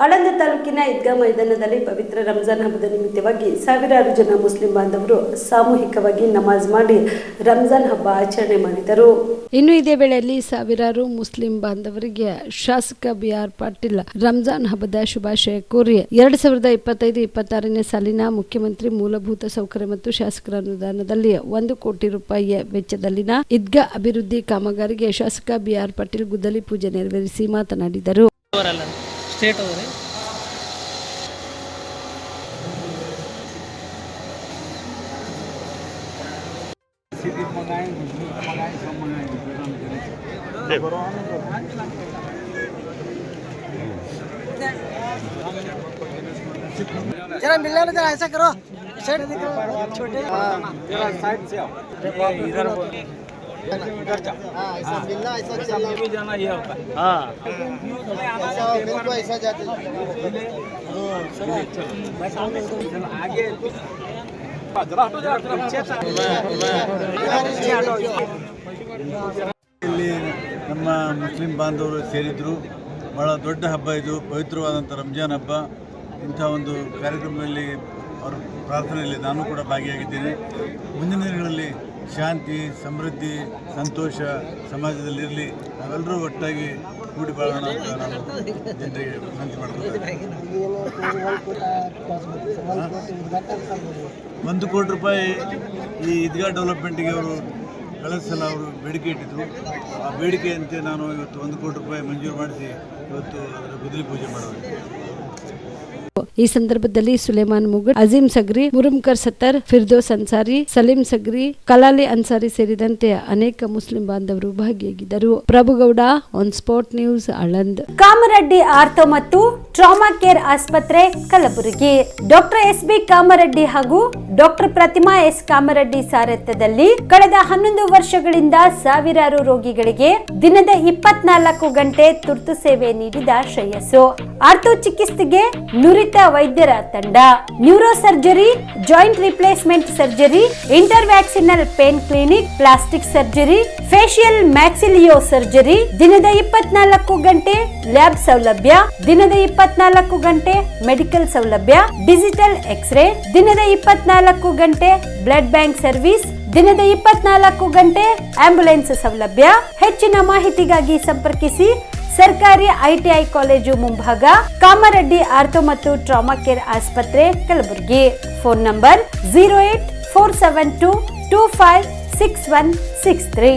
ಆಳಂದ ತಾಲೂಕಿನ ಈದ್ಗಾ ಮೈದಾನದಲ್ಲಿ ಪವಿತ್ರ ರಂಜಾನ್ ಹಬ್ಬದ ನಿಮಿತ್ತವಾಗಿ ಸಾವಿರಾರು ಜನ ಮುಸ್ಲಿಂ ಬಾಂಧವರು ಸಾಮೂಹಿಕವಾಗಿ ನಮಾಜ್ ಮಾಡಿ ರಂಜಾನ್ ಹಬ್ಬ ಆಚರಣೆ ಮಾಡಿದರು. ಇನ್ನು ಇದೇ ವೇಳೆಯಲ್ಲಿ ಸಾವಿರಾರು ಮುಸ್ಲಿಂ ಬಾಂಧವರಿಗೆ ಶಾಸಕ BR ಪಾಟೀಲ್ ರಂಜಾನ್ ಹಬ್ಬದ ಶುಭಾಶಯ ಕೋರಿ 2025-26ನೇ ಸಾಲಿನ ಮುಖ್ಯಮಂತ್ರಿ ಮೂಲಭೂತ ಸೌಕರ್ಯ ಮತ್ತು ಶಾಸಕರ ಅನುದಾನದಲ್ಲಿ 1 ಕೋಟಿ ರೂಪಾಯಿ ವೆಚ್ಚದಲ್ಲಿನ ಈದ್ಗಾ ಅಭಿವೃದ್ಧಿ ಕಾಮಗಾರಿಗೆ ಶಾಸಕ BR ಪಾಟೀಲ್ ಗುದ್ದಲಿ ಪೂಜೆ ನೆರವೇರಿಸಿ ಮಾತನಾಡಿದರು. ಸ್ಟೇಟ್ ಅವರೇ जरा मिलने में जरा ऐसा करो सेट छोटे साइड से आओ इधर हाँ ऐसा मिलना ऐसा चलना भी जाना ये होता है. हाँ ऐसा बिल्कुल ऐसा जाते आगे ಇಲ್ಲಿ ನಮ್ಮ ಮುಸ್ಲಿಂ ಬಾಂಧವರು ಸೇರಿದ್ರು. ಬಹಳ ದೊಡ್ಡ ಹಬ್ಬ ಇದು, ಪವಿತ್ರವಾದಂಥ ರಂಜಾನ್ ಹಬ್ಬ. ಇಂಥ ಒಂದು ಕಾರ್ಯಕ್ರಮದಲ್ಲಿ ಅವರ ಪ್ರಾರ್ಥನೆಯಲ್ಲಿ ನಾನು ಕೂಡ ಭಾಗಿಯಾಗಿದ್ದೇನೆ. ಮುಂದಿನ ದಿನಗಳಲ್ಲಿ ಶಾಂತಿ, ಸಮೃದ್ಧಿ, ಸಂತೋಷ ಸಮಾಜದಲ್ಲಿರಲಿ, ನಾವೆಲ್ಲರೂ ಒಟ್ಟಾಗಿ ಕೂಡಿ ಬಾಳೋಣ ಅಂತ ನಾನು ಜನರಿಗೆ ವಿನಂತಿ ಮಾಡ್ತೀನಿ. 1 ಕೋಟಿ ರೂಪಾಯಿ ಈ ಈದ್ಗಾ ಡೆವಲಪ್ಮೆಂಟಿಗೆ ಅವರು ಕಳೆದ ಸಲ ಅವರು ಬೇಡಿಕೆ ಇಟ್ಟಿದ್ರು. ಆ ಬೇಡಿಕೆಯಂತೆ ನಾನು ಇವತ್ತು 1 ಕೋಟಿ ರೂಪಾಯಿ ಮಂಜೂರು ಮಾಡಿಸಿ ಇವತ್ತು ಅದರ ಗುದ್ದಲಿ ಪೂಜೆ ಮಾಡೋದು. ಈ ಸಂದರ್ಭದಲ್ಲಿ ಸುಲೇಮಾನ್ ಮುಗುಡ್, ಅಜೀಂ ಸಗ್ರಿ, ಮುರುಮ್ಕರ್ ಸತ್ತರ್, ಫಿರ್ದೋಸ್ ಅನ್ಸಾರಿ, ಸಲೀಂ ಸಗ್ರಿ, ಕಲಾಲಿ ಅನ್ಸಾರಿ ಸೇರಿದಂತೆ ಅನೇಕ ಮುಸ್ಲಿಂ ಬಾಂಧವರು ಭಾಗಿಯಾಗಿದ್ದರು. Prabhugouda, on spot news, Aland. Kamareddy ortho ಮತ್ತು ಟ್ರಾಮಾ ಕೇರ್ ಆಸ್ಪತ್ರೆ, ಕಲಬುರಗಿ. ಡಾಕ್ಟರ್ SB ಕಾಮರೆಡ್ಡಿ ಹಾಗೂ ಡಾಕ್ಟರ್ ಪ್ರತಿಮಾ S ಕಾಮರೆಡ್ಡಿ ಸಾರಥ್ಯದಲ್ಲಿ ಕಳೆದ 11 ವರ್ಷಗಳಿಂದ ಸಾವಿರಾರು ರೋಗಿಗಳಿಗೆ ದಿನದ 24 ಗಂಟೆ ತುರ್ತು ಸೇವೆ ನೀಡಿದ ಶ್ರೇಯಸ್ಸು. ಆರ್ಥೋ ಚಿಕಿತ್ಸೆಗೆ ನುರಿತ ವೈದ್ಯರ ತಂಡ, neuro surgery, joint replacement surgery, interventional pain clinic, plastic surgery, facial maxillo surgery, ದಿನದ 24 ಗಂಟೆ ಲ್ಯಾಬ್ ಸೌಲಭ್ಯ, ದಿನದ 24 ಗಂಟೆ ಮೆಡಿಕಲ್ ಸೌಲಭ್ಯ, ಡಿಜಿಟಲ್ ಎಕ್ಸ್ರೇ, ದಿನದ 24 ಗಂಟೆ ಬ್ಲಡ್ ಬ್ಯಾಂಕ್ ಸರ್ವಿಸ್, ದಿನದ 24 ಗಂಟೆ ಆಂಬ್ಯುಲೆನ್ಸ್ ಸೌಲಭ್ಯ. ಹೆಚ್ಚಿನ ಮಾಹಿತಿಗಾಗಿ ಸಂಪರ್ಕಿಸಿ ಸರ್ಕಾರಿ ITI ಕಾಲೇಜು ಮುಂಭಾಗ, ಕಾಮರೆಡ್ಡಿ ಆರ್ಥೋ ಮತ್ತು ಟ್ರಾಮಾ ಕೇರ್ ಆಸ್ಪತ್ರೆ, ಕಲಬುರಗಿ. Phone number 084722566163.